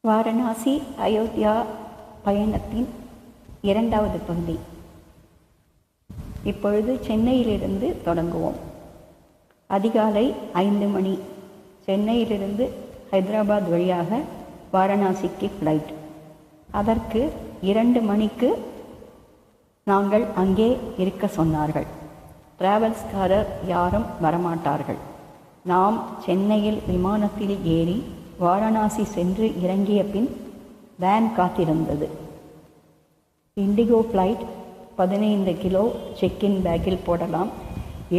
வாரணாசி அயோத்தியா பயணத்தின் இரண்டாவது பகுதி. இப்பொழுது சென்னையிலிருந்து தொடங்குவோம். அதிகாலை 5 மணி. சென்னையிலிருந்து ஹைதராபாத் வழியாக வாரணாசிக்கு ஃப்ளைட். அதற்கு 2 மணிக்கு நாங்கள் அங்கே இருக்க சொன்னார்கள். டிராவல்ஸ்காரர் யாரும் வரமாட்டார்கள். நாம் சென்னையில் விமானத்தில் ஏறி வாரணாசி சென்று இறங்கிய பின் வேன் காத்திருந்தது. இண்டிகோ ஃப்ளைட் 15 கிலோ செக்கின் பேக்கில் போடலாம்,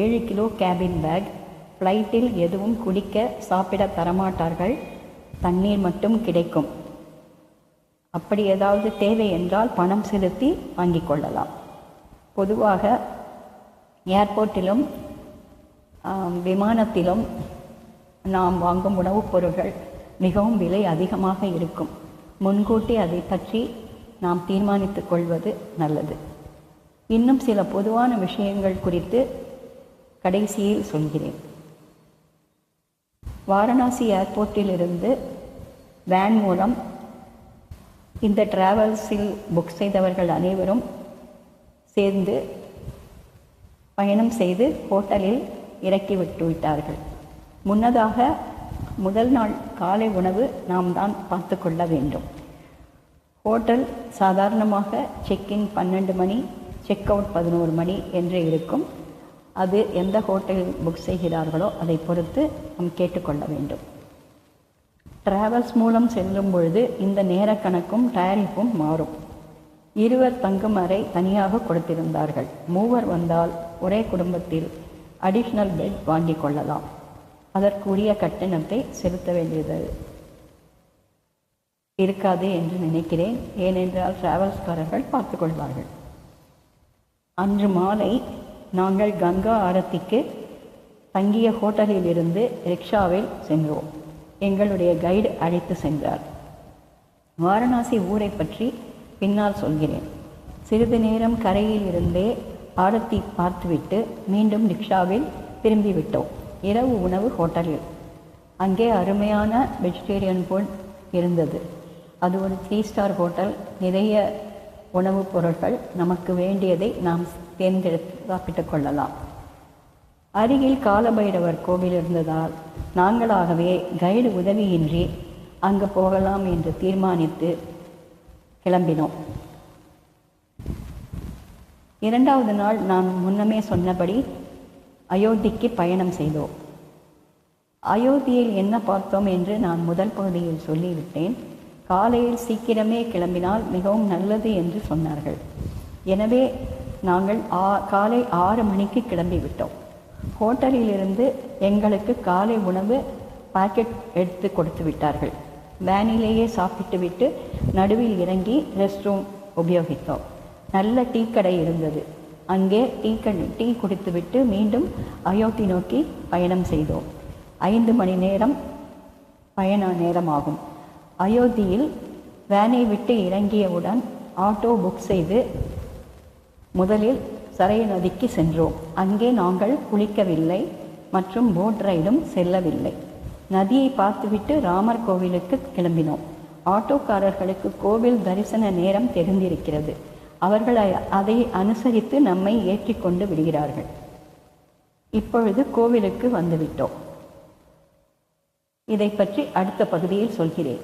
7 கிலோ கேபின் பேக். ஃப்ளைட்டில் எதுவும் குடிக்க சாப்பிட தரமாட்டார்கள், தண்ணீர் மட்டும் கிடைக்கும். அப்படி ஏதாவது தேவை என்றால் பணம் செலுத்தி வாங்கிக் கொள்ளலாம். பொதுவாக ஏர்போர்ட்டிலும் விமானத்திலும் நாம் வாங்கும் உணவுப் பொருட்கள் மிகவும் விலை அதிகமாக இருக்கும். முன்கூட்டி அதை பற்றி நாம் தீர்மானித்துக் கொள்வது நல்லது. இன்னும் சில பொதுவான விஷயங்கள் குறித்து கடைசியில் சொல்கிறேன். வாரணாசி ஏர்போர்ட்டிலிருந்து வேன் மூலம் இந்த டிராவல்ஸில் புக் செய்தவர்கள் அனைவரும் சேர்ந்து பயணம் செய்து ஹோட்டலில் இறக்கிவிட்டு விட்டார்கள். முன்னதாக முதல் நாள் காலை உணவு நாம் தான் பார்த்து கொள்ள வேண்டும். ஹோட்டல் சாதாரணமாக செக்இன் 12 மணி, செக் அவுட் 11 மணி என்று இருக்கும். அது எந்த ஹோட்டலில் புக் செய்கிறார்களோ அதை பொறுத்து நாம் கேட்டுக்கொள்ள வேண்டும். டிராவல்ஸ் மூலம் செல்லும் பொழுது இந்த நேர கணக்கும் டேரிஃபும் மாறும். 2 தங்கும் அறை தனியாக கொடுத்திருந்தார்கள். 3 வந்தால் ஒரே குடும்பத்தில் அடிஷ்னல் பெட் வாங்கி கொள்ளலாம். அதற்குரிய கட்டணத்தை செலுத்த வேண்டியது இருக்காது என்று நினைக்கிறேன். ஏனென்றால் டிராவல்ஸ்காரர்கள் பார்த்து கொள்வார்கள். அன்று மாலை நாங்கள் கங்கா ஆரத்திக்கு தங்கிய ஹோட்டலில் இருந்து ரிக்ஷாவில் சென்றோம். எங்களுடைய கைடு அழைத்து சென்றார். வாரணாசி ஊரை பற்றி பின்னால் சொல்கிறேன். சிறிது நேரம் கரையில் இருந்தே ஆரத்தி பார்த்துவிட்டு மீண்டும் ரிக்ஷாவில் திரும்பிவிட்டோம். இரவு உணவு ஹோட்டலில். அங்கே அருமையான வெஜிடேரியன் ஃபுட் இருந்தது. அது ஒரு 3 ஸ்டார் ஹோட்டல். நிறைய உணவுப் பொருட்கள், நமக்கு வேண்டியதை நாம் தேர்ந்தெடுத்து சாப்பிட்டு கொள்ளலாம். அருகில் காலபைரவர் கோவில் இருந்ததால் நாங்களாகவே கைடு உதவியின்றி அங்கு போகலாம் என்று தீர்மானித்து கிளம்பினோம். 2வது நாள் நான் முன்னமே சொன்னபடி அயோத்திக்கு பயணம் செய்தோம். அயோத்தியில் என்ன பார்த்தோம் என்று நான் முதல் பகுதியில் சொல்லிவிட்டேன். காலையில் சீக்கிரமே கிளம்பினால் மிகவும் நல்லது என்று சொன்னார்கள். எனவே நாங்கள் காலை 6 மணிக்கு கிளம்பிவிட்டோம். ஹோட்டலிலிருந்து எங்களுக்கு காலை உணவு பாக்கெட் எடுத்து கொடுத்து விட்டார்கள். வேனிலேயே சாப்பிட்டு விட்டு நடுவில் இறங்கி ரெஸ்ட் ரூம் உபயோகித்தோம். நல்ல டீ கடை இருந்தது. அங்கே டீ குடித்துவிட்டு மீண்டும் அயோத்தி நோக்கி பயணம் செய்தோம். 5 மணி நேரம் பயண நேரமாகும். அயோத்தியில் வேனை விட்டு இறங்கியவுடன் ஆட்டோ புக் செய்து முதலில் சரைய நதிக்கு சென்றோம். அங்கே நாங்கள் குளிக்கவில்லை மற்றும் போட் ரைடும் செல்லவில்லை. நதியை பார்த்துவிட்டு ராமர் கோவிலுக்கு கிளம்பினோம். ஆட்டோக்காரர்களுக்கு கோவில் தரிசன நேரம் தெரிந்திருக்கிறது. அவர்கள் அதை அனுசரித்து நம்மை ஏற்றிக்கொண்டு விடுகிறார்கள். இப்பொழுது கோவிலுக்கு வந்துவிட்டோம். இதை பற்றி அடுத்த பகுதியில் சொல்கிறேன்.